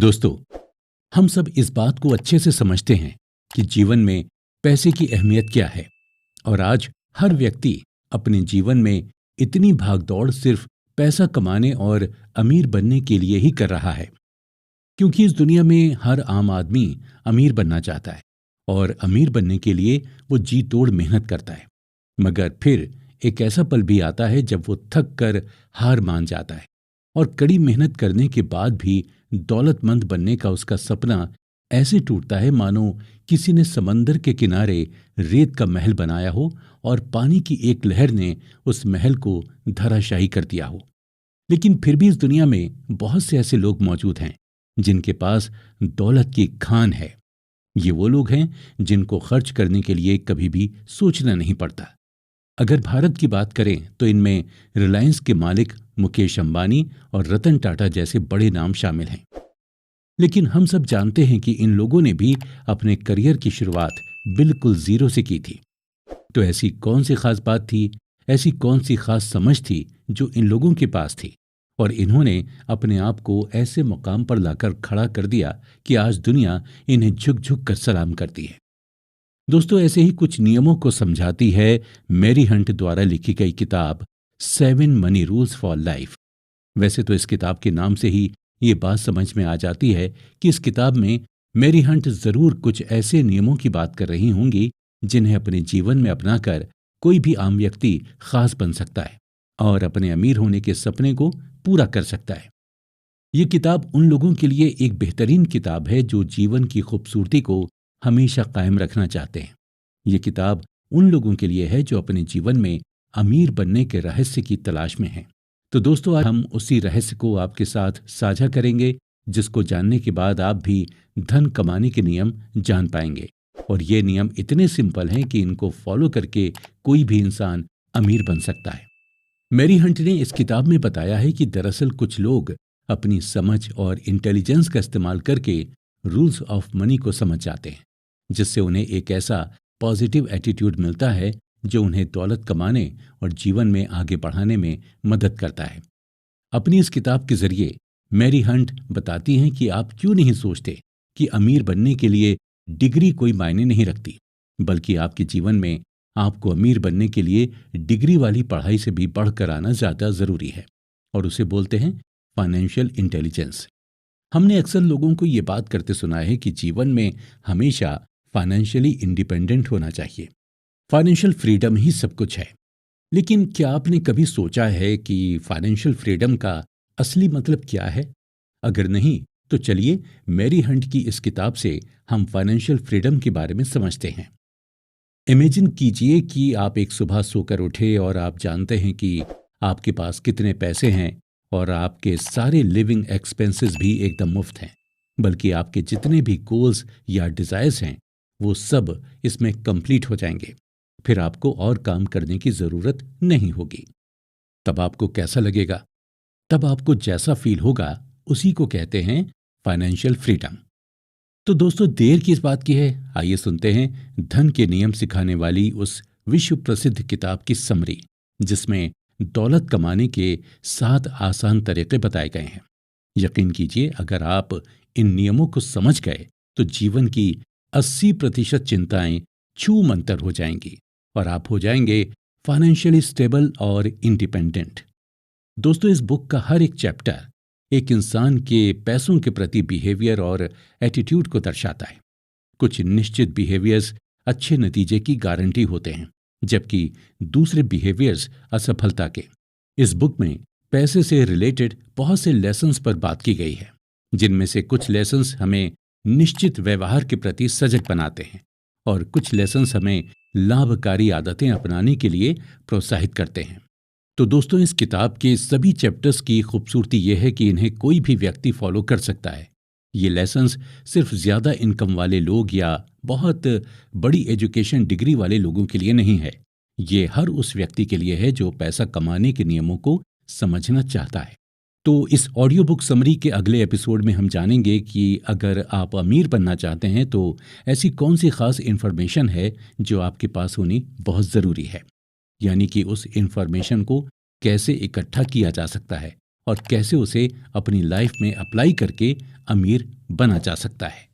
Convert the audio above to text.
दोस्तों, हम सब इस बात को अच्छे से समझते हैं कि जीवन में पैसे की अहमियत क्या है। और आज हर व्यक्ति अपने जीवन में इतनी भागदौड़ सिर्फ पैसा कमाने और अमीर बनने के लिए ही कर रहा है, क्योंकि इस दुनिया में हर आम आदमी अमीर बनना चाहता है और अमीर बनने के लिए वो जी तोड़ मेहनत करता है। मगर फिर एक ऐसा पल भी आता है जब वो थक कर हार मान जाता है और कड़ी मेहनत करने के बाद भी दौलतमंद बनने का उसका सपना ऐसे टूटता है मानो किसी ने समंदर के किनारे रेत का महल बनाया हो और पानी की एक लहर ने उस महल को धराशायी कर दिया हो। लेकिन फिर भी इस दुनिया में बहुत से ऐसे लोग मौजूद हैं जिनके पास दौलत की खान है। ये वो लोग हैं जिनको खर्च करने के लिए कभी भी सोचना नहीं पड़ता। अगर भारत की बात करें तो इनमें रिलायंस के मालिक मुकेश अंबानी और रतन टाटा जैसे बड़े नाम शामिल हैं। लेकिन हम सब जानते हैं कि इन लोगों ने भी अपने करियर की शुरुआत बिल्कुल जीरो से की थी। तो ऐसी कौन सी खास बात थी, ऐसी कौन सी खास समझ थी जो इन लोगों के पास थी और इन्होंने अपने आप को ऐसे मुकाम पर लाकर खड़ा कर दिया कि आज दुनिया इन्हें झुक झुक कर सलाम करती है। दोस्तों, ऐसे ही कुछ नियमों को समझाती है मैरी हंट द्वारा लिखी गई किताब 7 मनी रूल्स फॉर लाइफ। वैसे तो इस किताब के नाम से ही ये बात समझ में आ जाती है कि इस किताब में मैरी हंट जरूर कुछ ऐसे नियमों की बात कर रही होंगी जिन्हें अपने जीवन में अपनाकर कोई भी आम व्यक्ति खास बन सकता है और अपने अमीर होने के सपने को पूरा कर सकता है। ये किताब उन लोगों के लिए एक बेहतरीन किताब है जो जीवन की खूबसूरती को हमेशा कायम रखना चाहते हैं। ये किताब उन लोगों के लिए है जो अपने जीवन में अमीर बनने के रहस्य की तलाश में हैं। तो दोस्तों, आज हम उसी रहस्य को आपके साथ साझा करेंगे जिसको जानने के बाद आप भी धन कमाने के नियम जान पाएंगे। और ये नियम इतने सिंपल हैं कि इनको फॉलो करके कोई भी इंसान अमीर बन सकता है। मैरी हंट ने इस किताब में बताया है कि दरअसल कुछ लोग अपनी समझ और इंटेलिजेंस का इस्तेमाल करके रूल्स ऑफ मनी को समझ जाते हैं, जिससे उन्हें एक ऐसा पॉजिटिव एटीट्यूड मिलता है जो उन्हें दौलत कमाने और जीवन में आगे बढ़ाने में मदद करता है। अपनी इस किताब के जरिए मैरी हंट बताती हैं कि आप क्यों नहीं सोचते कि अमीर बनने के लिए डिग्री कोई मायने नहीं रखती, बल्कि आपके जीवन में आपको अमीर बनने के लिए डिग्री वाली पढ़ाई से भी बढ़कर आना ज़्यादा ज़रूरी है, और उसे बोलते हैं फाइनेंशियल इंटेलिजेंस। हमने अक्सर लोगों को ये बात करते सुना है कि जीवन में हमेशा फाइनेंशियली इंडिपेंडेंट होना चाहिए, फाइनेंशियल फ्रीडम ही सब कुछ है। लेकिन क्या आपने कभी सोचा है कि फाइनेंशियल फ्रीडम का असली मतलब क्या है? अगर नहीं तो चलिए मैरी हंट की इस किताब से हम फाइनेंशियल फ्रीडम के बारे में समझते हैं। इमेजिन कीजिए कि आप एक सुबह सोकर उठे और आप जानते हैं कि आपके पास कितने पैसे हैं और आपके सारे लिविंग एक्सपेंसेस भी एकदम मुफ्त हैं, बल्कि आपके जितने भी गोल्स या डिज़ायर्स हैं वो सब इसमें कंप्लीट हो जाएंगे। फिर आपको और काम करने की ज़रूरत नहीं होगी। तब आपको कैसा लगेगा? तब आपको जैसा फील होगा उसी को कहते हैं फाइनेंशियल फ्रीडम। तो दोस्तों, देर किस बात की है, आइए सुनते हैं धन के नियम सिखाने वाली उस विश्व प्रसिद्ध किताब की समरी, जिसमें दौलत कमाने के 7 आसान तरीके बताए गए हैं। यकीन कीजिए, अगर आप इन नियमों को समझ गए तो जीवन की 80% चिंताएं छू मंतर हो जाएंगी और आप हो जाएंगे फाइनेंशियली स्टेबल और इंडिपेंडेंट। दोस्तों, इस बुक का हर एक चैप्टर एक इंसान के पैसों के प्रति बिहेवियर और एटीट्यूड को दर्शाता है। कुछ निश्चित बिहेवियर्स अच्छे नतीजे की गारंटी होते हैं, जबकि दूसरे बिहेवियर्स असफलता के। इस बुक में पैसे से रिलेटेड बहुत से लेसन्स पर बात की गई है, जिनमें से कुछ लेसन्स हमें निश्चित व्यवहार के प्रति सजग बनाते हैं और कुछ लेसन्स हमें लाभकारी आदतें अपनाने के लिए प्रोत्साहित करते हैं। तो दोस्तों, इस किताब के सभी चैप्टर्स की खूबसूरती यह है कि इन्हें कोई भी व्यक्ति फॉलो कर सकता है। ये लेसन्स सिर्फ ज़्यादा इनकम वाले लोग या बहुत बड़ी एजुकेशन डिग्री वाले लोगों के लिए नहीं है। ये हर उस व्यक्ति के लिए है जो पैसा कमाने के नियमों को समझना चाहता है। तो इस ऑडियो बुक समरी के अगले एपिसोड में हम जानेंगे कि अगर आप अमीर बनना चाहते हैं तो ऐसी कौन सी खास इन्फॉर्मेशन है जो आपके पास होनी बहुत ज़रूरी है, यानी कि उस इन्फॉर्मेशन को कैसे इकट्ठा किया जा सकता है और कैसे उसे अपनी लाइफ में अप्लाई करके अमीर बना जा सकता है।